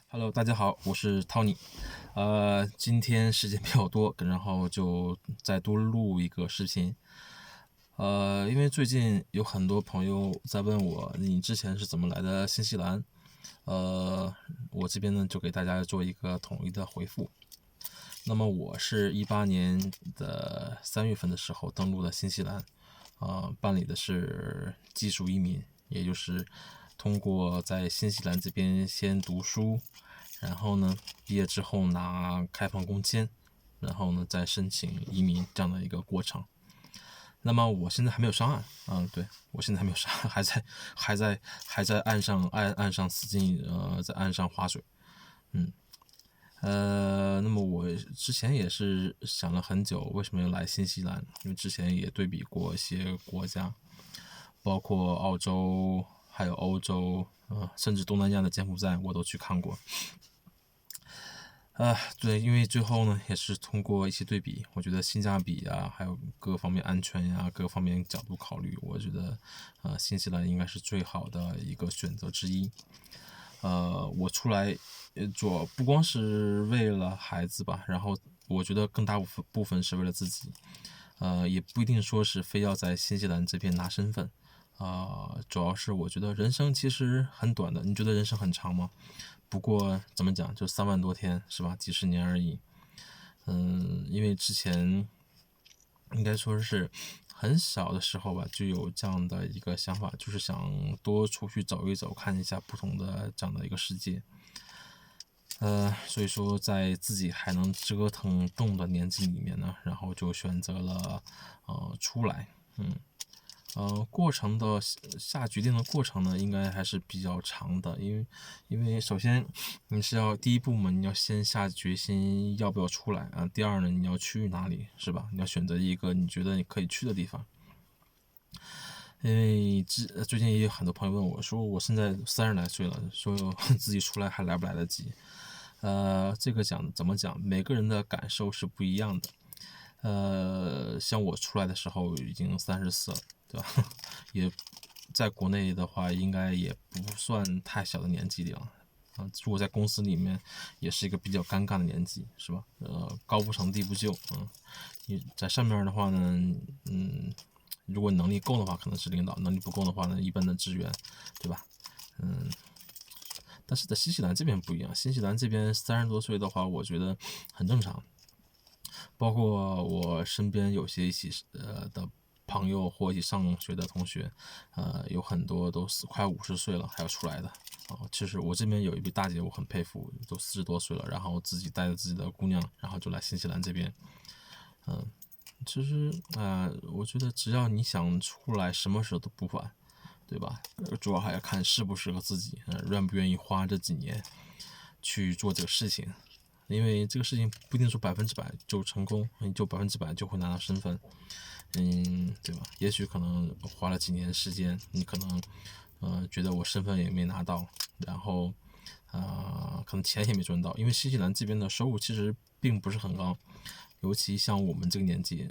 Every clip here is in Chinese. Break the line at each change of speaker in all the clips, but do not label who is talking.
Hello，大家好，我是 Tony。今天时间比较多，然后就再多录一个视频。因为最近有很多朋友在问我，你之前是怎么来的新西兰？我这边呢就给大家做一个统一的回复。那么我是18年的3月份的时候登陆的新西兰，办理的是技术移民，也就是通过在新西兰这边先读书，然后呢毕业之后拿开放工签，然后呢再申请移民这样的一个过程。那么我现在还没有上岸，对，我现在还没有上岸，还在岸上使劲在岸上划水，那么我之前也是想了很久，为什么要来新西兰？因为之前也对比过一些国家，包括澳洲，还有欧洲，甚至东南亚的柬埔寨，我都去看过。对，因为最后呢，也是通过一些对比，我觉得性价比啊，还有各方面安全呀、各方面角度考虑，我觉得，新西兰应该是最好的一个选择之一。我出来做不光是为了孩子吧，然后我觉得更大部分是为了自己。也不一定说是非要在新西兰这边拿身份。主要是我觉得人生其实很短的，你觉得人生很长吗？不过怎么讲，就3万多天是吧？几十年而已。因为之前应该说是很小的时候吧，就有这样的一个想法，就是想多出去走一走，看一下不同的这样的一个世界。所以说在自己还能折腾动的年纪里面呢，然后就选择了出来。过程的下决定的过程呢，应该还是比较长的，因为首先你是要第一步嘛，你要先下决心要不要出来啊。第二呢，你要去哪里是吧？你要选择一个你觉得你可以去的地方。因为最近也有很多朋友问我说，我现在30来岁了，说自己出来还来不来得及？这个怎么讲？每个人的感受是不一样的。像我出来的时候已经34了，对吧？也在国内的话，应该也不算太小的年纪里了。如果在公司里面，也是一个比较尴尬的年纪，是吧？高不成低不就，你在上面的话呢，如果能力够的话，可能是领导；能力不够的话呢，一般的职员，对吧？但是在新西兰这边不一样，新西兰这边30多岁的话，我觉得很正常。包括我身边有些一起的朋友或一起上学的同学，有很多都快50岁了还要出来的。其实我这边有一位大姐，我很佩服，都40多岁了，然后自己带着自己的姑娘，然后就来新西兰这边。其实我觉得只要你想出来，什么时候都不晚，对吧？主要还要看适不适合自己，愿不愿意花这几年去做这个事情。因为这个事情不一定说100%就成功，你就100%就会拿到身份，对吧？也许可能花了几年时间，你可能觉得我身份也没拿到，然后可能钱也没赚到，因为新西兰这边的收入其实并不是很高，尤其像我们这个年纪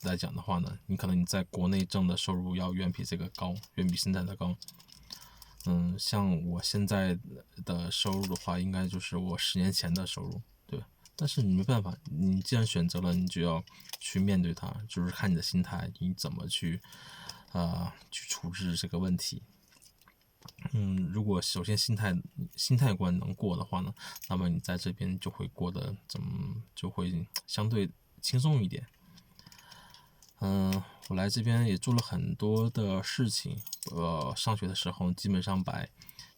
来讲的话呢，你可能你在国内挣的收入要远比这个高，远比现在的高。像我现在的收入的话，应该就是我10年前的收入，对吧？但是你没办法，你既然选择了，你就要去面对它，就是看你的心态，你怎么去处置这个问题。如果首先心态关能过的话呢，那么你在这边就会过得就会相对轻松一点。我来这边也做了很多的事情。上学的时候基本上把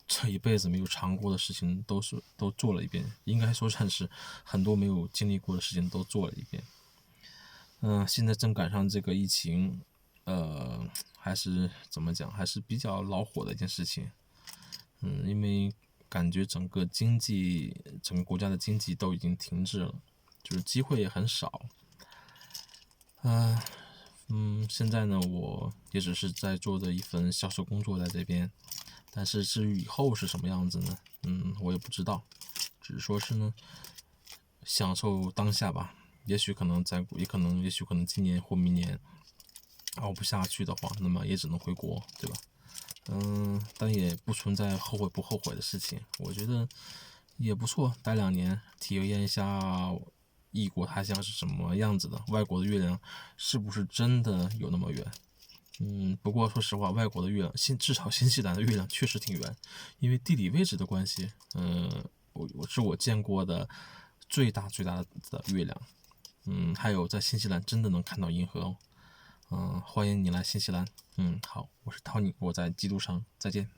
这一辈子没有尝过的事情都做了一遍，应该说算是很多没有经历过的事情都做了一遍。现在正赶上这个疫情，还是怎么讲，还是比较恼火的一件事情。因为感觉整个国家的经济都已经停滞了，就是机会也很少。现在呢，我也只是在做的一份销售工作在这边，但是至于以后是什么样子呢？我也不知道，只是说是呢，享受当下吧。也许可能今年或明年熬不下去的话，那么也只能回国，对吧？但也不存在后悔不后悔的事情。我觉得也不错，待2年，体验一下异国他乡是什么样子的，外国的月亮是不是真的有那么圆？不过说实话，外国的月亮，至少新西兰的月亮确实挺圆，因为地理位置的关系。我见过的最大的月亮。还有在新西兰真的能看到银河哦。欢迎你来新西兰。好，我是 Tony，我在基督城，再见。